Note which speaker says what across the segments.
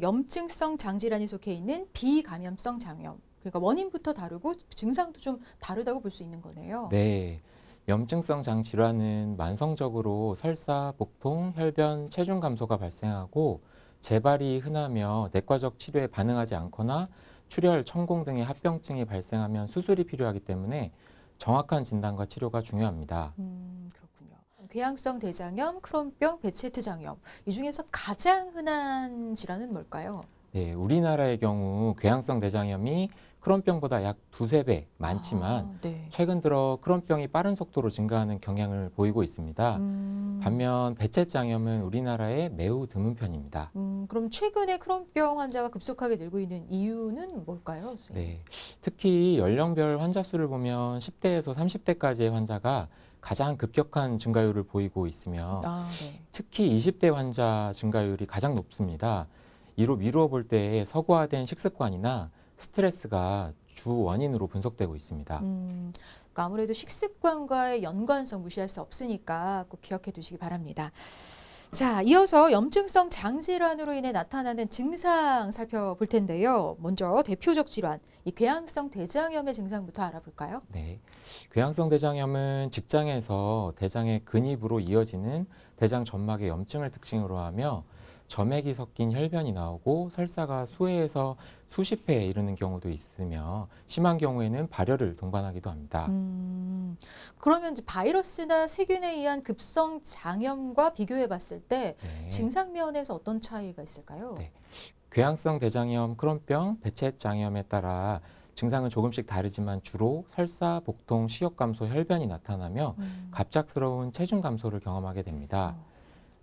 Speaker 1: 염증성 장질환이 속해 있는 비감염성 장염. 그러니까 원인부터 다르고 증상도 좀 다르다고 볼 수 있는 거네요.
Speaker 2: 네. 염증성 장 질환은 만성적으로 설사, 복통, 혈변, 체중 감소가 발생하고 재발이 흔하며 내과적 치료에 반응하지 않거나 출혈, 천공 등의 합병증이 발생하면 수술이 필요하기 때문에 정확한 진단과 치료가 중요합니다.
Speaker 1: 그렇군요. 궤양성 대장염, 크론병, 베체트 장염. 이 중에서 가장 흔한 질환은 뭘까요?
Speaker 2: 네, 우리나라의 경우 궤양성 대장염이 크론병보다 약 두세 배 많지만
Speaker 1: 아, 네.
Speaker 2: 최근 들어 크론병이 빠른 속도로 증가하는 경향을 보이고 있습니다.
Speaker 1: 음,
Speaker 2: 반면 베체장염은 우리나라에 매우 드문 편입니다.
Speaker 1: 그럼 최근에 크론병 환자가 급속하게 늘고 있는 이유는 뭘까요, 선생님?
Speaker 2: 네, 특히 연령별 환자 수를 보면 10대에서 30대까지의 환자가 가장 급격한 증가율을 보이고 있으며
Speaker 1: 아, 네.
Speaker 2: 특히 20대 환자 증가율이 가장 높습니다. 이로 미루어 볼 때 서구화된 식습관이나 스트레스가 주 원인으로 분석되고 있습니다.
Speaker 1: 그러니까 아무래도 식습관과의 연관성 무시할 수 없으니까 꼭 기억해 두시기 바랍니다. 자, 이어서 염증성 장질환으로 인해 나타나는 증상 살펴볼 텐데요. 먼저 대표적 질환, 이 궤양성 대장염의 증상부터 알아볼까요?
Speaker 2: 네. 궤양성 대장염은 직장에서 대장의 근입으로 이어지는 대장 점막의 염증을 특징으로 하며 점액이 섞인 혈변이 나오고 설사가 수회에서 수십 회에 이르는 경우도 있으며 심한 경우에는 발열을 동반하기도 합니다.
Speaker 1: 그러면 이제 바이러스나 세균에 의한 급성 장염과 비교해 봤을 때
Speaker 2: 네.
Speaker 1: 증상 면에서 어떤 차이가 있을까요?
Speaker 2: 네. 궤양성 대장염, 크론병, 베체장염에 따라 증상은 조금씩 다르지만 주로 설사, 복통, 식욕 감소, 혈변이 나타나며
Speaker 1: 음,
Speaker 2: 갑작스러운 체중 감소를 경험하게 됩니다.
Speaker 1: 어,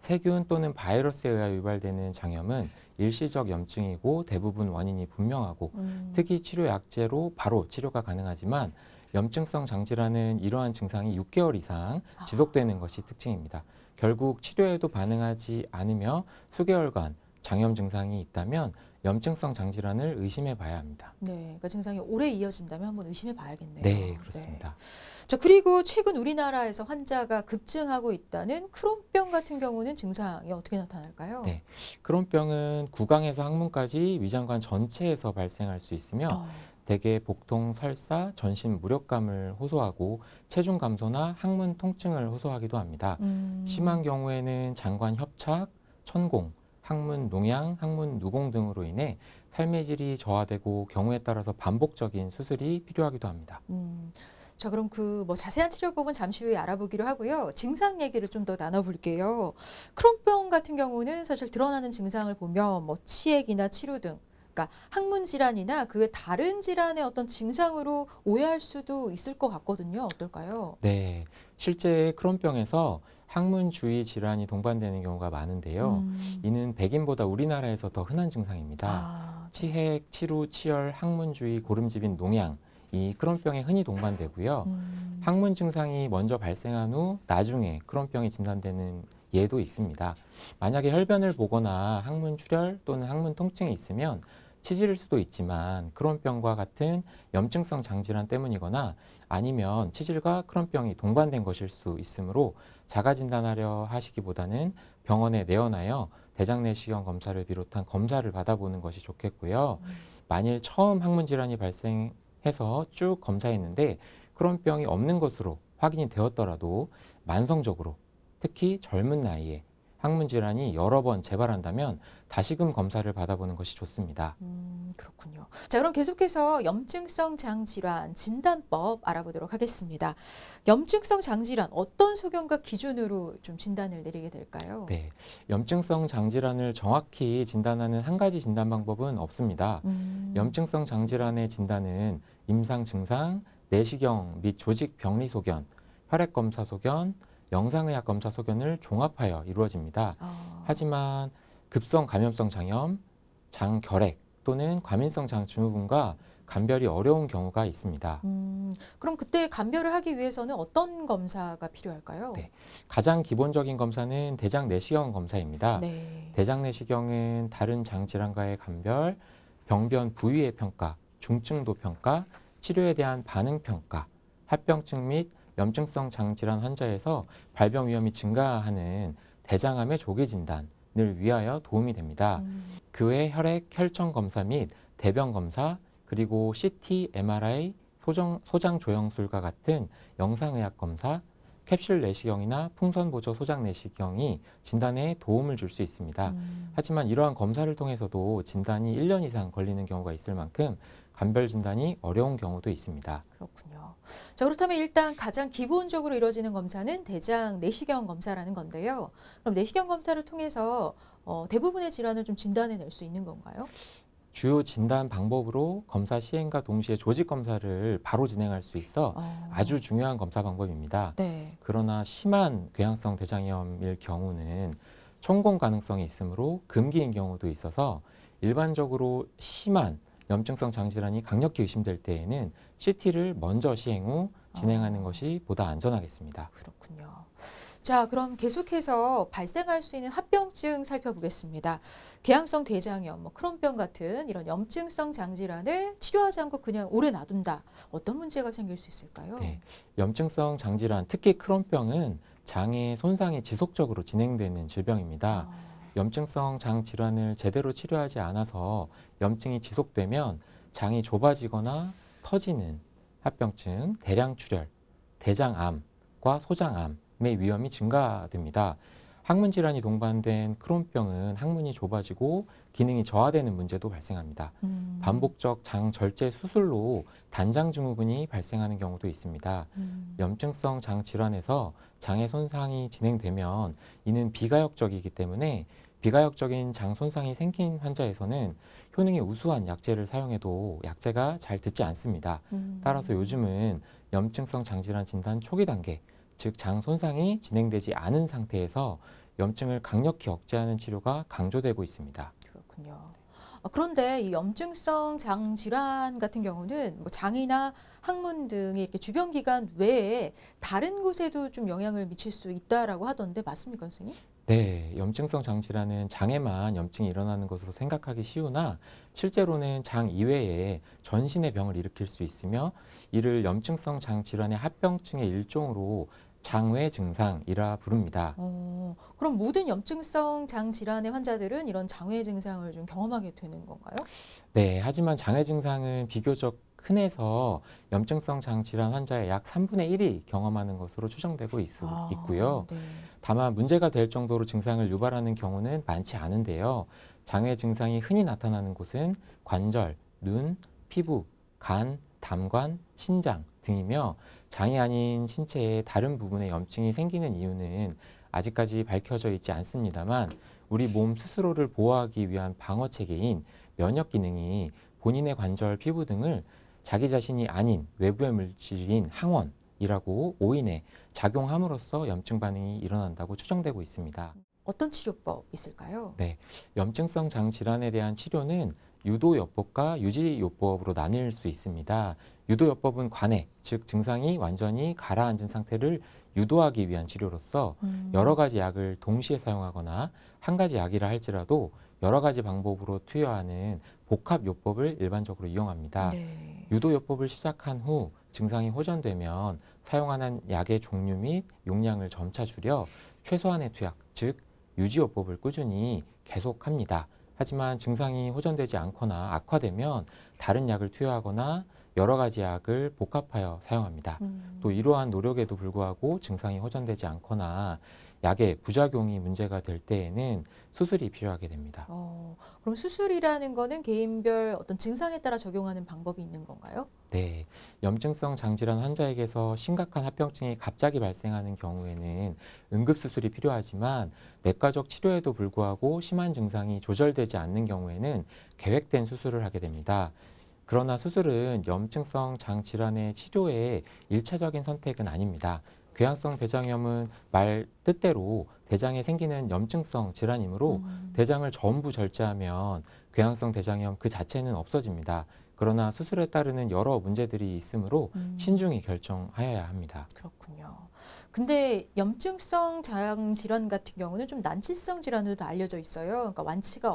Speaker 2: 세균 또는 바이러스에 의해 유발되는 장염은 일시적 염증이고 대부분 원인이 분명하고
Speaker 1: 음.
Speaker 2: 특이 치료 약제로 바로 치료가 가능하지만 염증성 장질환은 이러한 증상이 6개월 이상
Speaker 1: 아.
Speaker 2: 지속되는 것이 특징입니다. 결국 치료에도 반응하지 않으며 수개월간 장염 증상이 있다면 염증성 장질환을 의심해 봐야 합니다.
Speaker 1: 네, 그러니까 증상이 오래 이어진다면 한번 의심해
Speaker 2: 네,
Speaker 1: 봐야겠네요. 네.
Speaker 2: 그렇습니다.
Speaker 1: 자, 그리고 최근 우리나라에서 환자가 급증하고 있다는 크론병 같은 경우는 증상이 어떻게 나타날까요?
Speaker 2: 네, 크론병은 구강에서 항문까지 위장관 전체에서 발생할 수 있으며
Speaker 1: 어,
Speaker 2: 대개 복통, 설사, 전신 무력감을 호소하고 체중 감소나 항문 통증을 호소하기도 합니다. 심한
Speaker 1: 음,
Speaker 2: 경우에는 장관 협착, 천공, 항문 농양, 항문 누공 등으로 인해 삶의 질이 저하되고 경우에 따라서 반복적인 수술이 필요하기도 합니다.
Speaker 1: 음. 자, 그럼 그 뭐 자세한 치료법은 잠시 후에 알아보기로 하고요. 증상 얘기를 좀 더 나눠볼게요. 크론병 같은 경우는 사실 드러나는 증상을 보면 뭐 치액이나 치루 등, 그러니까 항문 질환이나 그 외 다른 질환의 어떤 증상으로 오해할 수도 있을 것 같거든요. 어떨까요?
Speaker 2: 네, 실제 크론병에서 항문 주위 질환이 동반되는 경우가 많은데요.
Speaker 1: 음,
Speaker 2: 이는 백인보다 우리나라에서 더 흔한 증상입니다.
Speaker 1: 아, 네.
Speaker 2: 치핵, 치루, 치열, 항문 주위 고름집인 농양, 이 크론병에 흔히 동반되고요.
Speaker 1: 음,
Speaker 2: 항문 증상이 먼저 발생한 후 나중에 크론병이 진단되는 예도 있습니다. 만약에 혈변을 보거나 항문 출혈 또는 항문 통증이 있으면 치질일 수도 있지만 크론병과 같은 염증성 장질환 때문이거나 아니면 치질과 크론병이 동반된 것일 수 있으므로 자가 진단하려 하시기보다는 병원에 내원하여 대장 내시경 검사를 비롯한 검사를 받아보는 것이 좋겠고요.
Speaker 1: 음.
Speaker 2: 만일 처음 항문 질환이 발생해서 쭉 검사했는데 크론병이 없는 것으로 확인이 되었더라도 만성적으로 특히 젊은 나이에 항문 질환이 여러 번 재발한다면 다시금 검사를 받아보는 것이 좋습니다.
Speaker 1: 그렇군요. 자, 그럼 계속해서 염증성 장질환 진단법 알아보도록 하겠습니다. 염증성 장질환 어떤 소견과 기준으로 좀 진단을 내리게 될까요?
Speaker 2: 네, 염증성 장질환을 정확히 진단하는 한 가지 진단 방법은 없습니다.
Speaker 1: 음,
Speaker 2: 염증성 장질환의 진단은 임상 증상, 내시경 및 조직 병리 소견, 혈액 검사 소견, 영상의학 검사 소견을 종합하여 이루어집니다.
Speaker 1: 아,
Speaker 2: 하지만 급성 감염성 장염, 장결핵 또는 과민성 장증후군과 감별이 어려운 경우가 있습니다.
Speaker 1: 그럼 그때 감별을 하기 위해서는 어떤 검사가 필요할까요?
Speaker 2: 네, 가장 기본적인 검사는 대장 내시경 검사입니다.
Speaker 1: 네.
Speaker 2: 대장 내시경은 다른 장 질환과의 감별, 병변 부위의 평가, 중증도 평가, 치료에 대한 반응 평가, 합병증 및 염증성 장 질환 환자에서 발병 위험이 증가하는 대장암의 조기 진단 위하여 도움이 됩니다. 그 외 혈액, 혈청 검사 및 대변 검사, 그리고 CT, MRI, 소장 조영술과 같은 영상의학 검사, 캡슐 내시경이나 풍선 보조 소장 내시경이 진단에 도움을 줄 수 있습니다. 하지만 이러한 검사를 통해서도 진단이 1년 이상 걸리는 경우가 있을 만큼 간별 진단이 어려운 경우도 있습니다.
Speaker 1: 그렇군요. 자, 그렇다면 일단 가장 기본적으로 이루어지는 검사는 대장 내시경 검사라는 건데요. 그럼 내시경 검사를 통해서 대부분의 질환을 좀 진단해낼 수 있는 건가요?
Speaker 2: 주요 진단 방법으로 검사 시행과 동시에 조직 검사를 바로 진행할 수 있어 아주 중요한 검사 방법입니다.
Speaker 1: 네.
Speaker 2: 그러나 심한 궤양성 대장염일 경우는 천공 가능성이 있으므로 금기인 경우도 있어서 일반적으로 심한 염증성 장질환이 강력히 의심될 때에는 CT를 먼저 시행 후 진행하는 것이 보다 안전하겠습니다.
Speaker 1: 그렇군요. 자, 그럼 계속해서 발생할 수 있는 합병증 살펴보겠습니다. 궤양성 대장염, 크론병 같은 이런 염증성 장질환을 치료하지 않고 그냥 오래 놔둔다. 어떤 문제가 생길 수 있을까요?
Speaker 2: 네, 염증성 장질환, 특히 크론병은 장의 손상이 지속적으로 진행되는 질병입니다. 염증성 장 질환을 제대로 치료하지 않아서 염증이 지속되면 장이 좁아지거나 터지는 합병증, 대량출혈, 대장암과 소장암의 위험이 증가됩니다. 항문 질환이 동반된 크론병은 항문이 좁아지고 기능이 저하되는 문제도 발생합니다. 반복적 장 절제 수술로 단장 증후군이 발생하는 경우도 있습니다. 염증성 장 질환에서 장의 손상이 진행되면 이는 비가역적이기 때문에 비가역적인 장 손상이 생긴 환자에서는 효능이 우수한 약제를 사용해도 약제가 잘 듣지 않습니다. 따라서 요즘은 염증성 장질환 진단 초기 단계, 즉 장 손상이 진행되지 않은 상태에서 염증을 강력히 억제하는 치료가 강조되고 있습니다.
Speaker 1: 그렇군요. 그런데 이 염증성 장 질환 같은 경우는 장이나 항문 등의 이렇게 주변 기관 외에 다른 곳에도 좀 영향을 미칠 수 있다라고 하던데 맞습니까, 선생님?
Speaker 2: 네, 염증성 장 질환은 장에만 염증이 일어나는 것으로 생각하기 쉬우나 실제로는 장 이외에 전신의 병을 일으킬 수 있으며 이를 염증성 장 질환의 합병증의 일종으로 장외 증상이라 부릅니다.
Speaker 1: 그럼 모든 염증성 장 질환의 환자들은 이런 장외 증상을 좀 경험하게 되는 건가요?
Speaker 2: 네, 하지만 장외 증상은 비교적 흔해서 염증성 장 질환 환자의 약 3분의 1이 경험하는 것으로 추정되고 있고요.
Speaker 1: 네.
Speaker 2: 다만 문제가 될 정도로 증상을 유발하는 경우는 많지 않은데요. 장외 증상이 흔히 나타나는 곳은 관절, 눈, 피부, 간, 담관, 신장 등이며 장이 아닌 신체의 다른 부분에 염증이 생기는 이유는 아직까지 밝혀져 있지 않습니다만 우리 몸 스스로를 보호하기 위한 방어 체계인 면역 기능이 본인의 관절, 피부 등을 자기 자신이 아닌 외부의 물질인 항원이라고 오인해 작용함으로써 염증 반응이 일어난다고 추정되고 있습니다.
Speaker 1: 어떤 치료법 있을까요?
Speaker 2: 네, 염증성 장 질환에 대한 치료는 유도요법과 유지요법으로 나뉠 수 있습니다. 유도요법은 관해, 즉 증상이 완전히 가라앉은 상태를 유도하기 위한 치료로서 여러 가지 약을 동시에 사용하거나 한 가지 약이라 할지라도 여러 가지 방법으로 투여하는 복합요법을 일반적으로 이용합니다.
Speaker 1: 네.
Speaker 2: 유도요법을 시작한 후 증상이 호전되면 사용하는 약의 종류 및 용량을 점차 줄여 최소한의 투약, 즉 유지요법을 꾸준히 계속합니다. 하지만 증상이 호전되지 않거나 악화되면 다른 약을 투여하거나 여러 가지 약을 복합하여 사용합니다. 또 이러한 노력에도 불구하고 증상이 호전되지 않거나 약의 부작용이 문제가 될 때에는 수술이 필요하게 됩니다.
Speaker 1: 그럼 수술이라는 거는 개인별 어떤 증상에 따라 적용하는 방법이 있는 건가요?
Speaker 2: 네, 염증성 장질환 환자에게서 심각한 합병증이 갑자기 발생하는 경우에는 응급수술이 필요하지만 내과적 치료에도 불구하고 심한 증상이 조절되지 않는 경우에는 계획된 수술을 하게 됩니다. 그러나 수술은 염증성 장질환의 치료의 일차적인 선택은 아닙니다. 궤양성 대장염은 말 뜻대로 대장에 생기는 염증성 질환이므로 대장을 전부 절제하면 궤양성 대장염 그 자체는 없어집니다. 그러나 수술에 따르는 여러 문제들이 있으므로 신중히 결정하여야 합니다.
Speaker 1: 그렇군요. 근데 염증성 장 질환 같은 경우는 좀 난치성 질환으로 알려져 있어요. 그러니까 완치가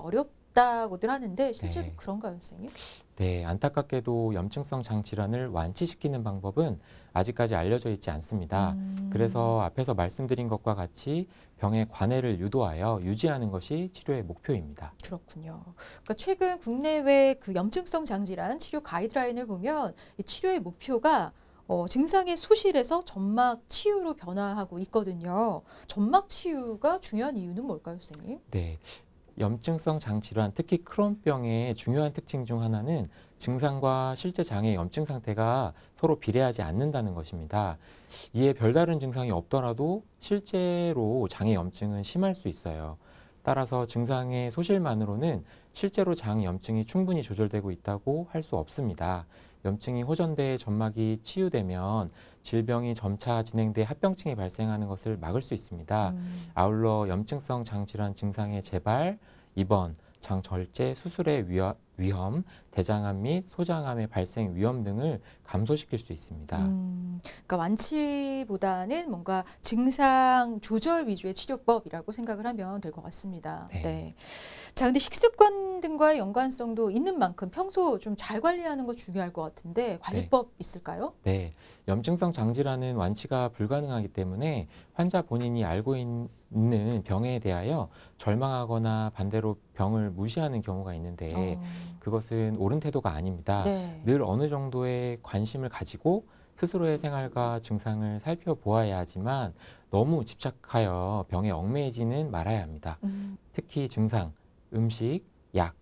Speaker 1: 있다고들 하는데 실제로
Speaker 2: 네.
Speaker 1: 그런가요, 선생님?
Speaker 2: 네, 안타깝게도 염증성 장 질환을 완치시키는 방법은 아직까지 알려져 있지 않습니다. 그래서 앞에서 말씀드린 것과 같이 병의 관해를 유도하여 유지하는 것이 치료의 목표입니다.
Speaker 1: 그렇군요. 그러니까 최근 국내외 그 염증성 장질환 치료 가이드라인을 보면 이 치료의 목표가 증상의 소실에서 점막 치유로 변화하고 있거든요. 점막 치유가 중요한 이유는 뭘까요, 선생님?
Speaker 2: 네, 염증성 장 질환, 특히 크론병의 중요한 특징 중 하나는 증상과 실제 장의 염증 상태가 서로 비례하지 않는다는 것입니다. 이에 별다른 증상이 없더라도 실제로 장의 염증은 심할 수 있어요. 따라서 증상의 소실만으로는 실제로 장 염증이 충분히 조절되고 있다고 할 수 없습니다. 염증이 호전돼 점막이 치유되면 질병이 점차 진행돼 합병증이 발생하는 것을 막을 수 있습니다. 아울러 염증성 장질환 증상의 재발, 입원, 장절제, 수술의 위험, 대장암 및 소장암의 발생 위험 등을 감소시킬 수 있습니다.
Speaker 1: 그러니까 완치보다는 뭔가 증상 조절 위주의 치료법이라고 생각을 하면 될 것 같습니다.
Speaker 2: 네.
Speaker 1: 네. 자, 근데 식습관 등과의 연관성도 있는 만큼 평소 좀 잘 관리하는 거 중요할 것 같은데 관리법 있을까요?
Speaker 2: 네, 염증성 장질환은 완치가 불가능하기 때문에 환자 본인이 알고 있는 병에 대하여 절망하거나 반대로 병을 무시하는 경우가 있는데 그것은 옳은 태도가 아닙니다.
Speaker 1: 네.
Speaker 2: 늘 어느 정도의 관심을 가지고 스스로의 생활과 증상을 살펴보아야 하지만 너무 집착하여 병에 얽매이지는 말아야 합니다. 특히 증상, 음식, 약,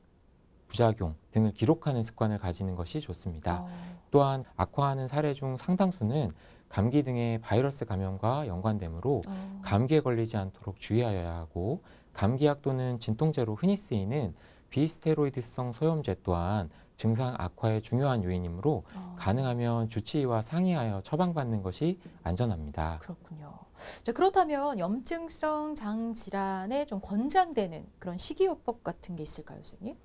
Speaker 2: 부작용 등을 기록하는 습관을 가지는 것이 좋습니다.
Speaker 1: 어,
Speaker 2: 또한 악화하는 사례 중 상당수는 감기 등의 바이러스 감염과 연관되므로 감기에 걸리지 않도록 주의하여야 하고 감기약 또는 진통제로 흔히 쓰이는 비스테로이드성 소염제 또한 증상 악화의 중요한 요인이므로 가능하면 주치의와 상의하여 처방받는 것이 안전합니다.
Speaker 1: 그렇군요. 자, 그렇다면 염증성 장 질환에 좀 권장되는 그런 식이요법 같은 게 있을까요, 선생님?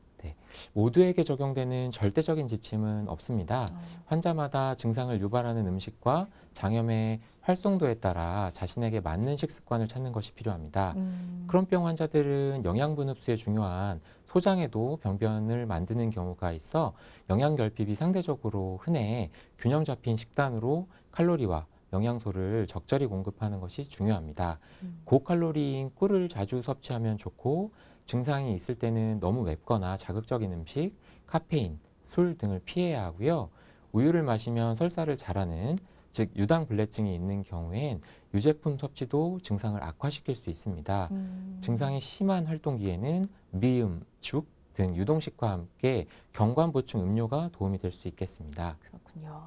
Speaker 2: 모두에게 적용되는 절대적인 지침은 없습니다. 환자마다 증상을 유발하는 음식과 장염의 활성도에 따라 자신에게 맞는 식습관을 찾는 것이 필요합니다. 크론병 환자들은 영양분 흡수에 중요한 소장에도 병변을 만드는 경우가 있어 영양 결핍이 상대적으로 흔해 균형 잡힌 식단으로 칼로리와 영양소를 적절히 공급하는 것이 중요합니다. 고칼로리인 꿀을 자주 섭취하면 좋고 증상이 있을 때는 너무 맵거나 자극적인 음식, 카페인, 술 등을 피해야 하고요. 우유를 마시면 설사를 잘하는 즉 유당불내증이 있는 경우엔 유제품 섭취도 증상을 악화시킬 수 있습니다. 증상이 심한 활동기에는 미음, 죽 등 유동식과 함께 경관 보충 음료가 도움이 될 수 있겠습니다.
Speaker 1: 그렇군요.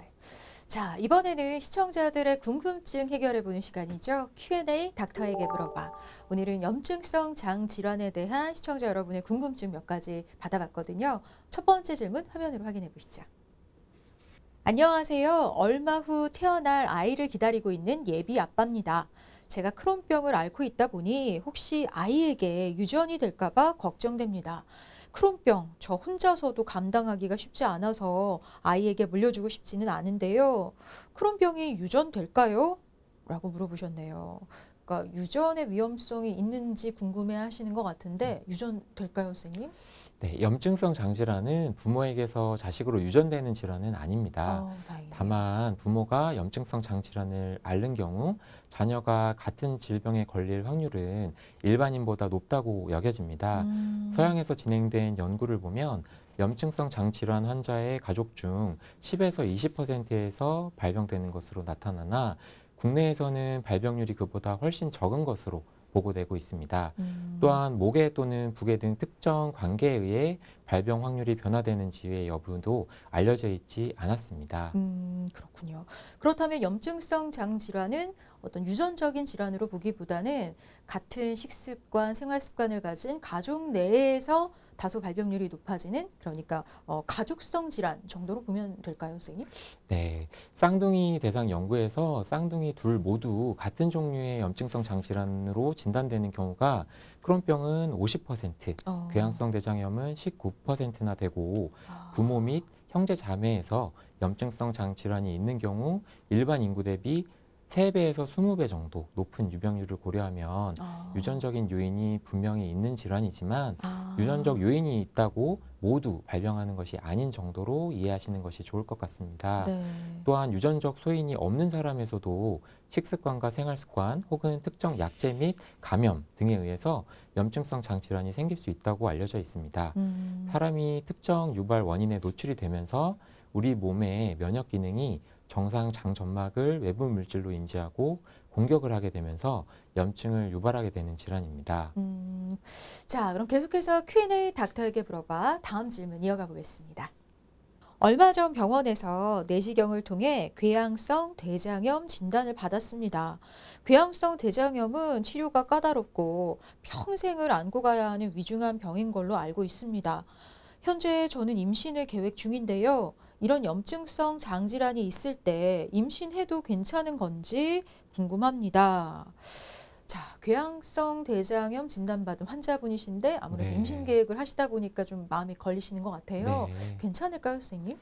Speaker 1: 자, 이번에는 시청자들의 궁금증 해결해보는 시간이죠. Q&A 닥터에게 물어봐. 오늘은 염증성 장 질환에 대한 시청자 여러분의 궁금증 몇 가지 받아봤거든요. 첫 번째 질문 화면으로 확인해 보시죠. 안녕하세요. 얼마 후 태어날 아이를 기다리고 있는 예비 아빠입니다. 제가 크론병을 앓고 있다 보니 혹시 아이에게 유전이 될까 봐 걱정됩니다. 크론병, 저 혼자서도 감당하기가 쉽지 않아서 아이에게 물려주고 싶지는 않은데요. 크론병이 유전될까요? 라고 물어보셨네요. 그러니까 유전의 위험성이 있는지 궁금해 하시는 것 같은데 유전될까요, 선생님?
Speaker 2: 네, 염증성 장질환은 부모에게서 자식으로 유전되는 질환은 아닙니다.
Speaker 1: 다행이네요.
Speaker 2: 다만 부모가 염증성 장질환을 앓는 경우 자녀가 같은 질병에 걸릴 확률은 일반인보다 높다고 여겨집니다. 서양에서 진행된 연구를 보면 염증성 장질환 환자의 가족 중 10에서 20%에서 발병되는 것으로 나타나나 국내에서는 발병률이 그보다 훨씬 적은 것으로 보고되고 있습니다. 또한 모계 또는 부계 등 특정 관계에 의해 발병 확률이 변화되는 지위의 여부도 알려져 있지 않았습니다.
Speaker 1: 그렇군요. 그렇다면 염증성 장 질환은 어떤 유전적인 질환으로 보기보다는 같은 식습관, 생활 습관을 가진 가족 내에서 다소 발병률이 높아지는 그러니까 가족성 질환 정도로 보면 될까요, 선생님?
Speaker 2: 네, 쌍둥이 대상 연구에서 쌍둥이 둘 모두 같은 종류의 염증성 장질환으로 진단되는 경우가 크론병은 50%, 궤양성 대장염은 19%나 되고 부모 및 형제 자매에서 염증성 장질환이 있는 경우 일반 인구 대비 3배에서 20배 정도 높은 유병률을 고려하면 유전적인 요인이 분명히 있는 질환이지만 유전적 요인이 있다고 모두 발병하는 것이 아닌 정도로 이해하시는 것이 좋을 것 같습니다.
Speaker 1: 네.
Speaker 2: 또한 유전적 소인이 없는 사람에서도 식습관과 생활습관 혹은 특정 약제 및 감염 등에 의해서 염증성 장질환이 생길 수 있다고 알려져 있습니다. 사람이 특정 유발 원인에 노출이 되면서 우리 몸의 면역 기능이 정상 장 점막을 외부 물질로 인지하고 공격을 하게 되면서 염증을 유발하게 되는 질환입니다.
Speaker 1: 자, 그럼 계속해서 Q&A 닥터에게 물어봐 다음 질문 이어가 보겠습니다. 얼마 전 병원에서 내시경을 통해 궤양성 대장염 진단을 받았습니다. 궤양성 대장염은 치료가 까다롭고 평생을 안고 가야 하는 위중한 병인 걸로 알고 있습니다. 현재 저는 임신을 계획 중인데요. 이런 염증성 장질환이 있을 때 임신해도 괜찮은 건지 궁금합니다. 자, 궤양성 대장염 진단받은 환자분이신데 아무래도
Speaker 2: 네.
Speaker 1: 임신 계획을 하시다 보니까 좀 마음이 걸리시는 것 같아요.
Speaker 2: 네.
Speaker 1: 괜찮을까요, 선생님?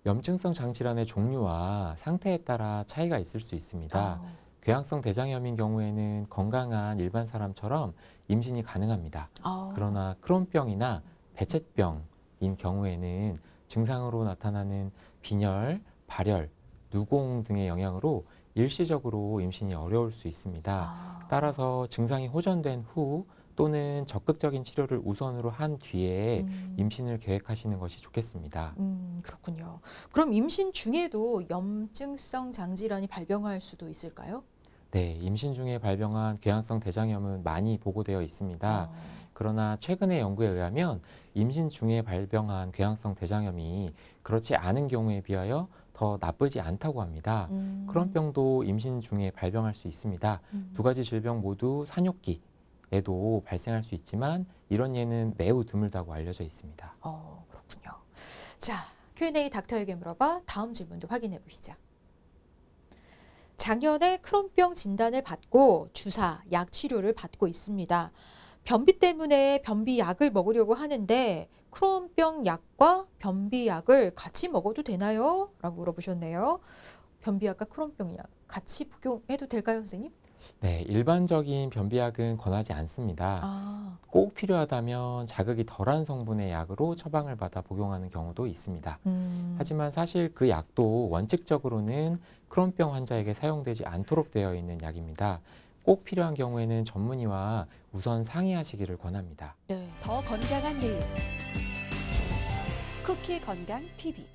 Speaker 2: 염증성 장질환의 종류와 상태에 따라 차이가 있을 수 있습니다. 궤양성 대장염인 경우에는 건강한 일반 사람처럼 임신이 가능합니다. 그러나 크론병이나 배쳇병인 경우에는 증상으로 나타나는 빈혈, 발열, 누공 등의 영향으로 일시적으로 임신이 어려울 수 있습니다. 따라서 증상이 호전된 후 또는 적극적인 치료를 우선으로 한 뒤에 임신을 계획하시는 것이 좋겠습니다.
Speaker 1: 그렇군요. 그럼 임신 중에도 염증성 장질환이 발병할 수도 있을까요?
Speaker 2: 네, 임신 중에 발병한 궤양성 대장염은 많이 보고되어 있습니다. 그러나 최근의 연구에 의하면 임신 중에 발병한 궤양성 대장염이 그렇지 않은 경우에 비하여 더 나쁘지 않다고 합니다. 크론병도 임신 중에 발병할 수 있습니다. 두 가지 질병 모두 산욕기에도 발생할 수 있지만 이런 예는 매우 드물다고 알려져 있습니다.
Speaker 1: 그렇군요. 자, Q&A 닥터에게 물어봐 다음 질문도 확인해 보시죠. 작년에 크론병 진단을 받고 주사, 약 치료를 받고 있습니다. 변비 때문에 변비약을 먹으려고 하는데 크론병 약과 변비약을 같이 먹어도 되나요? 라고 물어보셨네요. 변비약과 크론병 약 같이 복용해도 될까요, 선생님?
Speaker 2: 네, 일반적인 변비약은 권하지 않습니다. 꼭 필요하다면 자극이 덜한 성분의 약으로 처방을 받아 복용하는 경우도 있습니다. 하지만 사실 그 약도 원칙적으로는 크론병 환자에게 사용되지 않도록 되어 있는 약입니다. 꼭 필요한 경우에는 전문의와 우선 상의하시기를 권합니다.
Speaker 3: 더 건강한 내일 쿠키 건강 TV